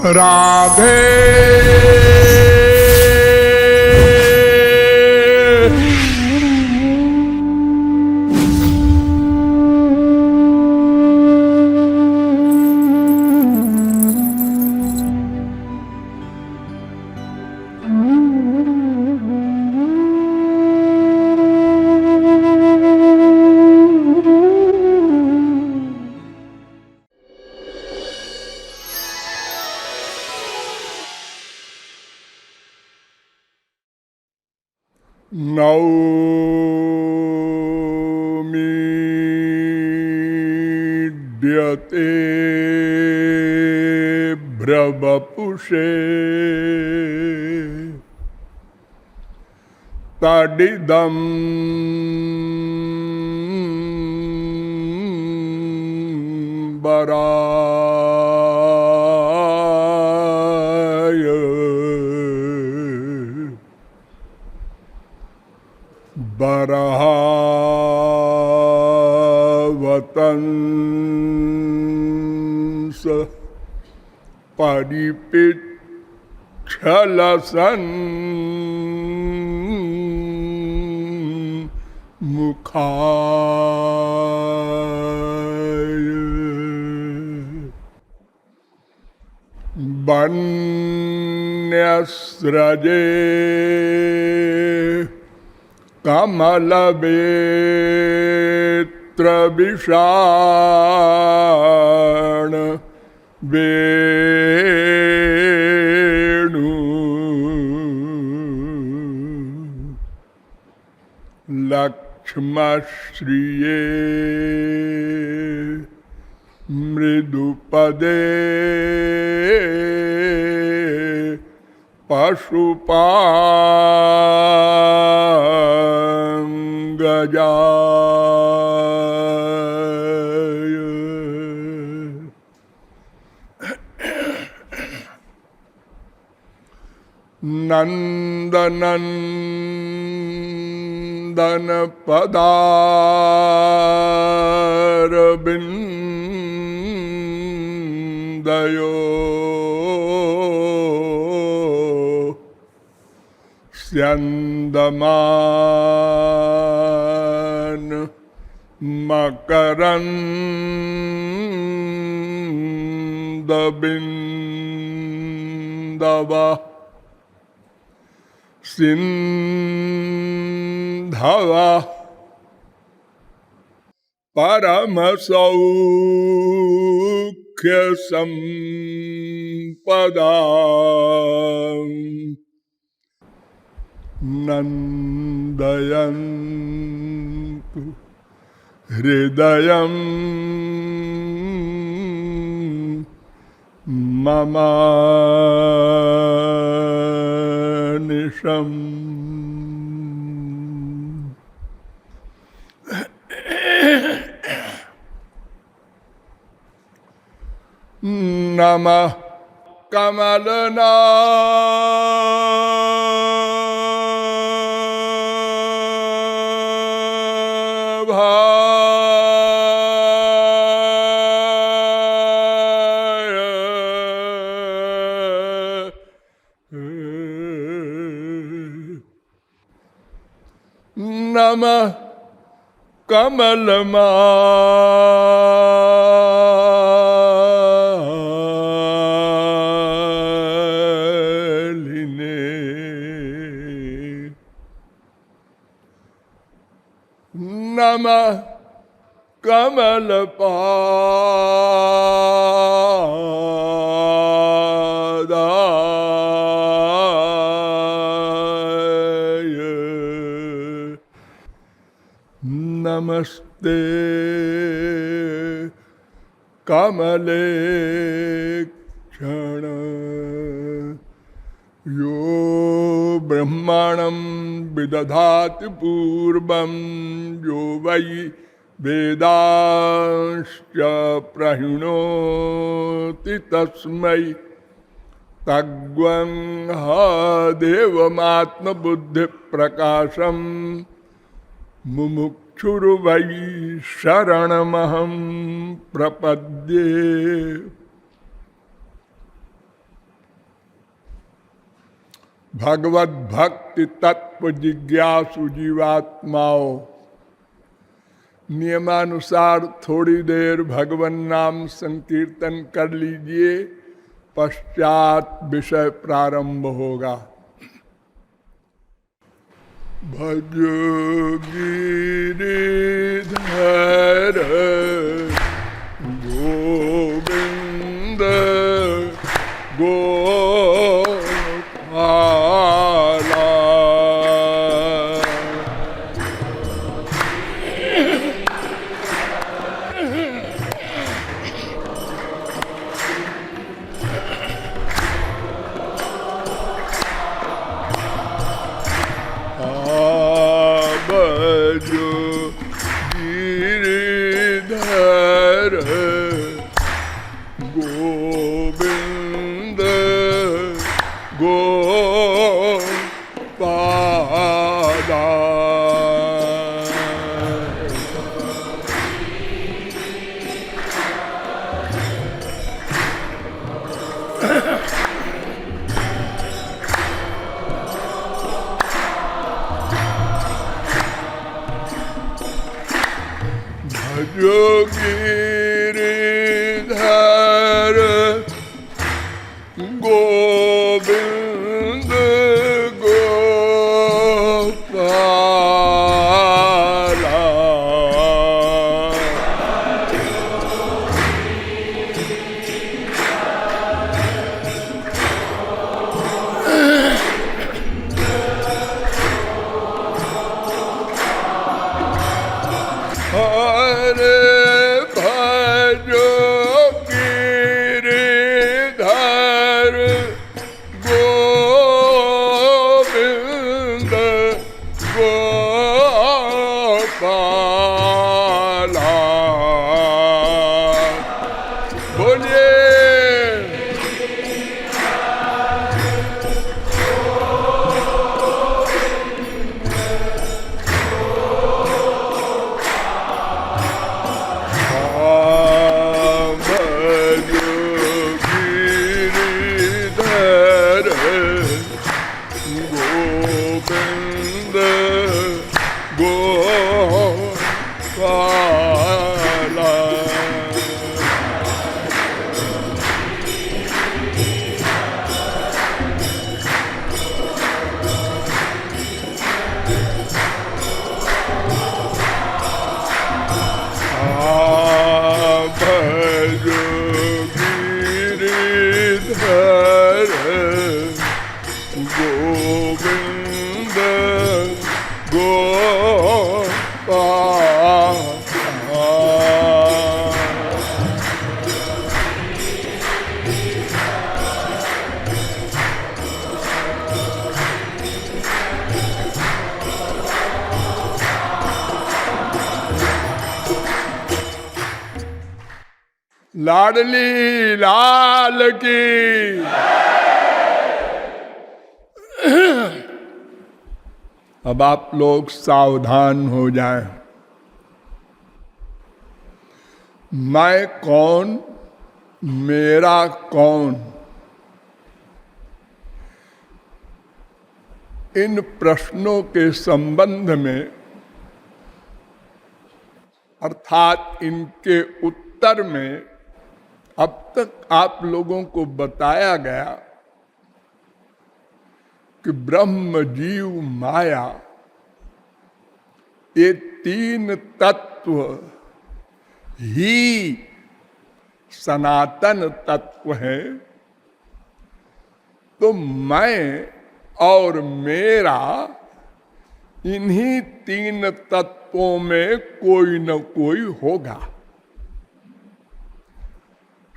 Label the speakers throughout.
Speaker 1: राधे नौमीड्यते भ्रवपुषे तदिदं वराय बरहावतंस परिपिच्छलसन् मुखाय वन्यस्रजे कमलवेत्रविषाण वेणु लक्ष्मश्रिये मृदुपदे पशुपांगजाय नंदनंदन पदारविंदयो स्यन्दमान मकरन्दबिन्दवः सिन्धवः परमसौख्यसम्पदा नन्दयन्तु हृदयं ममानिशम् नमः कमलनाभाय नमः कमलमालिने नमः कमलपादाय नमस्ते कमले क्षण यो ब्रह्मणं विदधाति पूर्वं यो वै वेदांश्च प्रहिणोति तस्मै तग्वं ह देवमात्मबुद्धिप्रकाशं मुमुक्षुर्वै शरणमहं प्रपद्ये। भगवत भक्ति तत्व जिज्ञासु जीवात्माओं, नियमानुसार थोड़ी देर भगवन नाम संकीर्तन कर लीजिए, पश्चात विषय प्रारंभ होगा। भजो गिरिधर गोविंद गोपाला, भजो गिरिधर गोविंद गोपाला। भजो गिरिधर गोविंद गोपाला, हरे भजो गिरिधर गोविंद गोपाला। बोलिए गोविंद गोपाला। भजो गिरिधर गोविंद गोपाला। लाडली लाल की अब आप लोग सावधान हो जाएं। मैं कौन, मेरा कौन, इन प्रश्नों के संबंध में अर्थात इनके उत्तर में अब तक आप लोगों को बताया गया कि ब्रह्म जीव माया ये तीन तत्व ही सनातन तत्व हैं। तो मैं और मेरा इन्हीं तीन तत्वों में कोई न कोई होगा।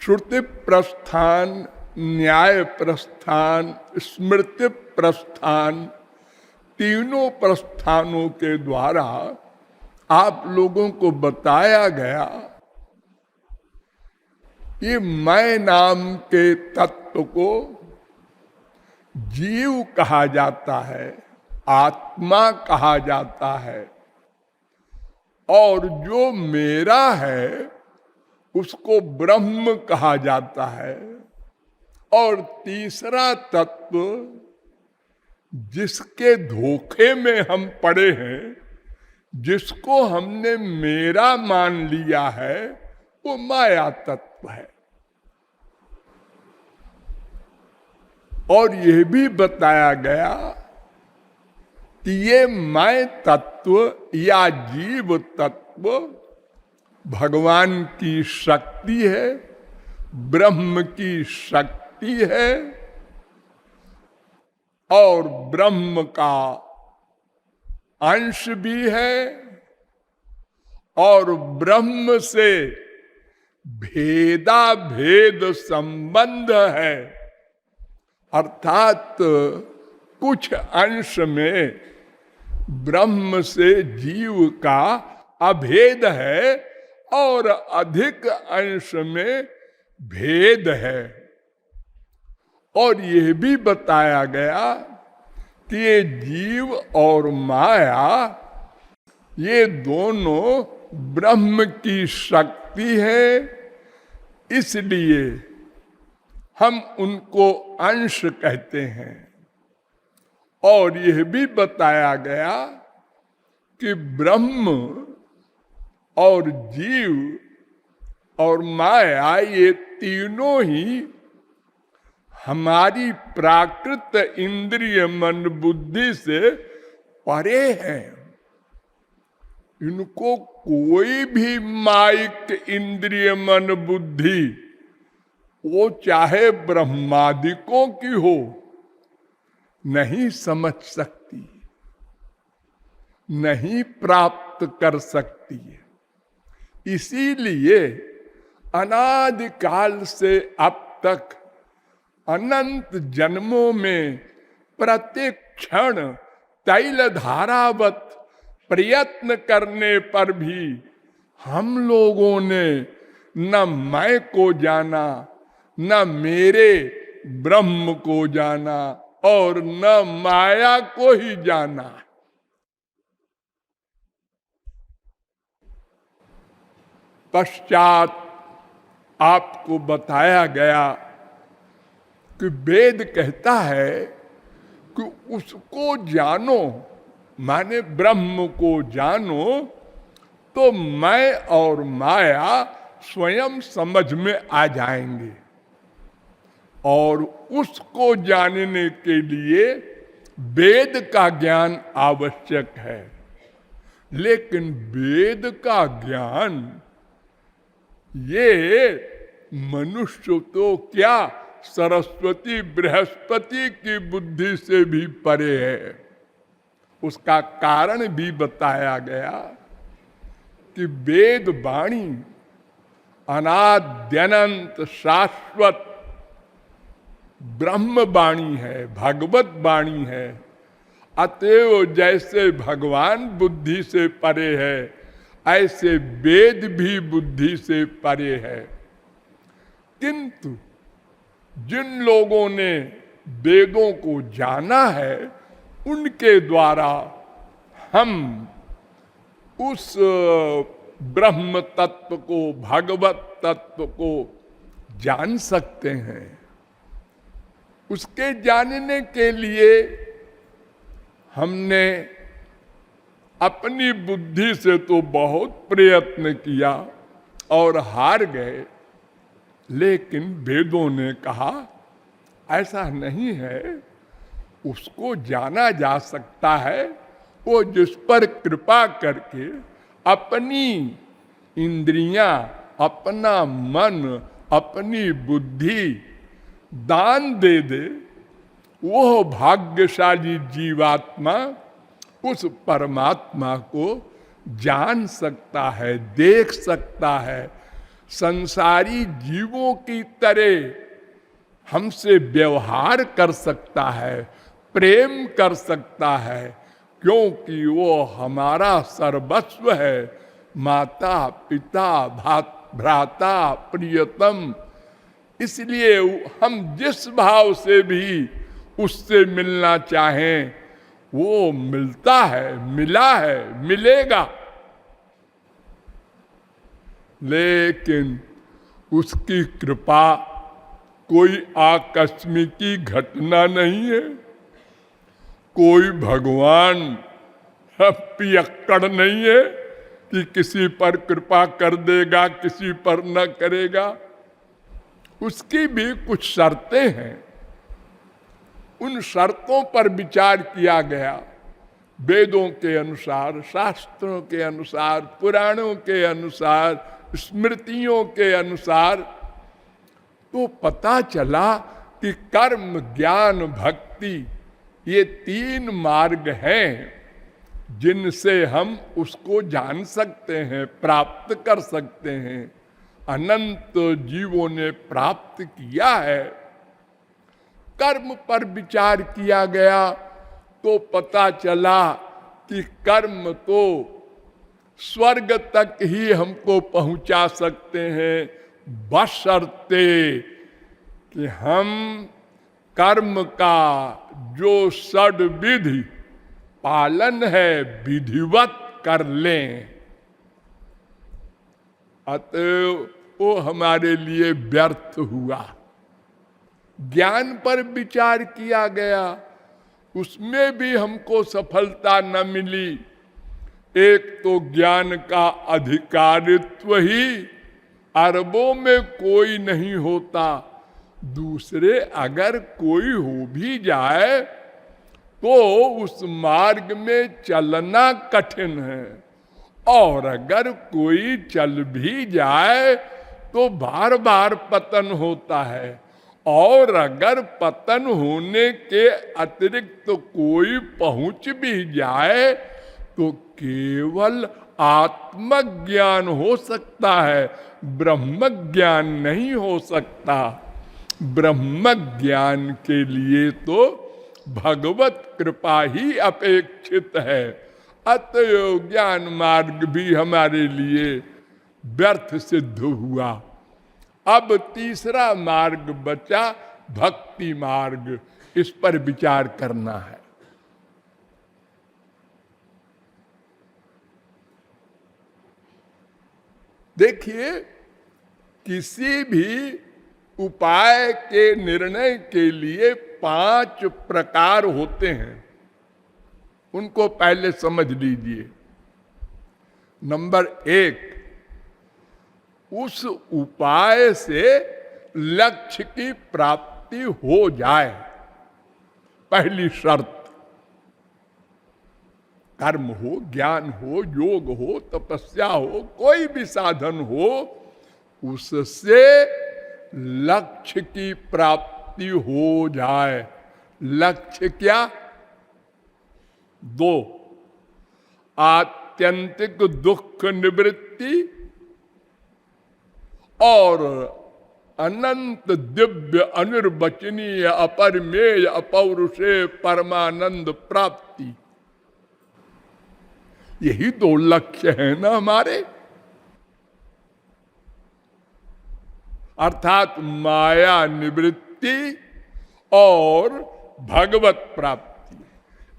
Speaker 1: श्रुति प्रस्थान, न्याय प्रस्थान, स्मृति प्रस्थान, तीनों प्रस्थानों के द्वारा आप लोगों को बताया गया कि मैं नाम के तत्व को जीव कहा जाता है, आत्मा कहा जाता है, और जो मेरा है उसको ब्रह्म कहा जाता है। और तीसरा तत्व जिसके धोखे में हम पड़े हैं, जिसको हमने मेरा मान लिया है, वो माया तत्व है। और यह भी बताया गया कि ये मैं तत्व या जीव तत्व भगवान की शक्ति है, ब्रह्म की शक्ति है, और ब्रह्म का अंश भी है, और ब्रह्म से भेदा भेद संबंध है। अर्थात कुछ अंश में ब्रह्म से जीव का अभेद है और अधिक अंश में भेद है। और यह भी बताया गया कि ये जीव और माया ये दोनों ब्रह्म की शक्ति है, इसलिए हम उनको अंश कहते हैं। और यह भी बताया गया कि ब्रह्म और जीव और माया ये तीनों ही हमारी प्राकृत इंद्रिय मन बुद्धि से परे हैं। इनको कोई भी माइक इंद्रिय मन बुद्धि, वो चाहे ब्रह्मादिकों की हो, नहीं समझ सकती, नहीं प्राप्त कर सकती है। इसीलिए अनादिकाल से अब तक अनंत जन्मों में प्रत्येक क्षण तैल धारावत प्रयत्न करने पर भी हम लोगों ने न मैं को जाना, न मेरे ब्रह्म को जाना, और न माया को ही जाना। पश्चात आपको बताया गया कि वेद कहता है कि उसको जानो, माने ब्रह्म को जानो, तो मैं और माया स्वयं समझ में आ जाएंगे। और उसको जानने के लिए वेद का ज्ञान आवश्यक है। लेकिन वेद का ज्ञान ये मनुष्य तो क्या, सरस्वती बृहस्पति की बुद्धि से भी परे है। उसका कारण भी बताया गया कि वेद वाणी अनाद्यनंत शाश्वत ब्रह्म वाणी है, भगवत वाणी है। अतएव जैसे भगवान बुद्धि से परे है, ऐसे वेद भी बुद्धि से परे है। किंतु जिन लोगों ने वेदों को जाना है, उनके द्वारा हम उस ब्रह्म तत्व को, भगवत तत्व को जान सकते हैं। उसके जानने के लिए हमने अपनी बुद्धि से तो बहुत प्रयत्न किया और हार गए। लेकिन वेदों ने कहा ऐसा नहीं है, उसको जाना जा सकता है। वो जिस पर कृपा करके अपनी इंद्रियां, अपना मन, अपनी बुद्धि दान दे दे, वो भाग्यशाली जीवात्मा उस परमात्मा को जान सकता है, देख सकता है, संसारी जीवों की तरह हमसे व्यवहार कर सकता है, प्रेम कर सकता है, क्योंकि वो हमारा सर्वस्व है। माता पिता भ्राता प्रियतम। इसलिए हम जिस भाव से भी उससे मिलना चाहें, वो मिलता है, मिला है, मिलेगा। लेकिन उसकी कृपा कोई आकस्मिकी घटना नहीं है। कोई भगवान पियक्कड़ नहीं है कि किसी पर कृपा कर देगा, किसी पर न करेगा। उसकी भी कुछ शर्तें हैं। उन शर्तों पर विचार किया गया। वेदों के अनुसार, शास्त्रों के अनुसार, पुराणों के अनुसार, स्मृतियों के अनुसार, तो पता चला कि कर्म, ज्ञान, भक्ति ये 3 मार्ग हैं जिनसे हम उसको जान सकते हैं, प्राप्त कर सकते हैं। अनंत जीवों ने प्राप्त किया है। कर्म पर विचार किया गया तो पता चला कि कर्म तो स्वर्ग तक ही हमको पहुंचा सकते हैं, बशर्ते कि हम कर्म का जो षड्विधि पालन है विधिवत कर लें। अतः वो हमारे लिए व्यर्थ हुआ। ज्ञान पर विचार किया गया, उसमें भी हमको सफलता न मिली। एक तो ज्ञान का अधिकारित्व ही अरबों में कोई नहीं होता। दूसरे अगर कोई हो भी जाए तो उस मार्ग में चलना कठिन है, और अगर कोई चल भी जाए तो बार बार पतन होता है। और अगर पतन होने के अतिरिक्त तो कोई पहुंच भी जाए तो केवल आत्मज्ञान हो सकता है, ब्रह्म ज्ञान नहीं हो सकता। ब्रह्म ज्ञान के लिए तो भगवत कृपा ही अपेक्षित है। अतएव ज्ञान मार्ग भी हमारे लिए व्यर्थ सिद्ध हुआ। अब तीसरा मार्ग बचा, भक्ति मार्ग। इस पर विचार करना है। देखिए, किसी भी उपाय के निर्णय के लिए 5 प्रकार होते हैं। उनको पहले समझ लीजिए। नंबर 1, उस उपाय से लक्ष्य की प्राप्ति हो जाए, पहली शर्त। कर्म हो, ज्ञान हो, योग हो, तपस्या हो, कोई भी साधन हो, उससे लक्ष्य की प्राप्ति हो जाए। लक्ष्य क्या? 2, आत्यंतिक दुख निवृत्ति और अनंत दिव्य अनिर्वचनीय अपरिमेय अपौरुषेय परमानंद प्राप्ति। यही 2 लक्ष्य है ना हमारे। अर्थात माया निवृत्ति और भगवत प्राप्ति,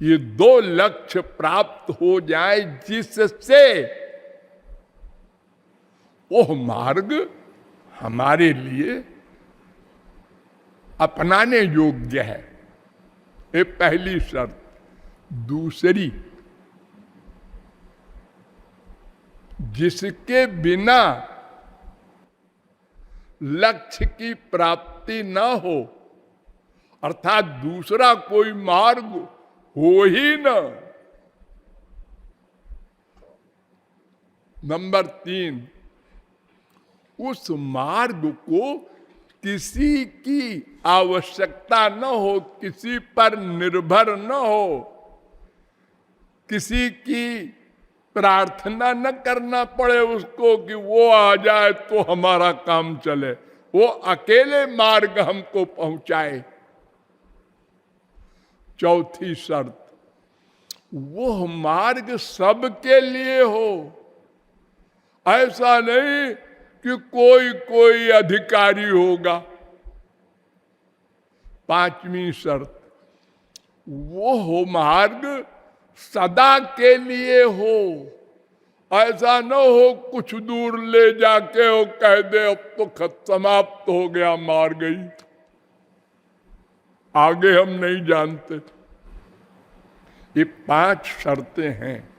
Speaker 1: ये 2 लक्ष्य प्राप्त हो जाए जिससे वह मार्ग हमारे लिए अपनाने योग्य है। ये पहली शर्त। दूसरी, जिसके बिना लक्ष्य की प्राप्ति न हो, अर्थात दूसरा कोई मार्ग हो ही न। नंबर 3, उस मार्ग को किसी की आवश्यकता न हो, किसी पर निर्भर न हो, किसी की प्रार्थना न करना पड़े उसको कि वो आ जाए तो हमारा काम चले, वो अकेले मार्ग हमको पहुंचाए। चौथी शर्त, वो मार्ग सबके लिए हो। ऐसा नहीं कि कोई कोई अधिकारी होगा। 5वीं शर्त, वो मार्ग सदा के लिए हो। ऐसा न हो कुछ दूर ले जाके वो कह दे अब तो समाप्त हो गया, मार गई, आगे हम नहीं जानते। ये 5 शर्तें हैं।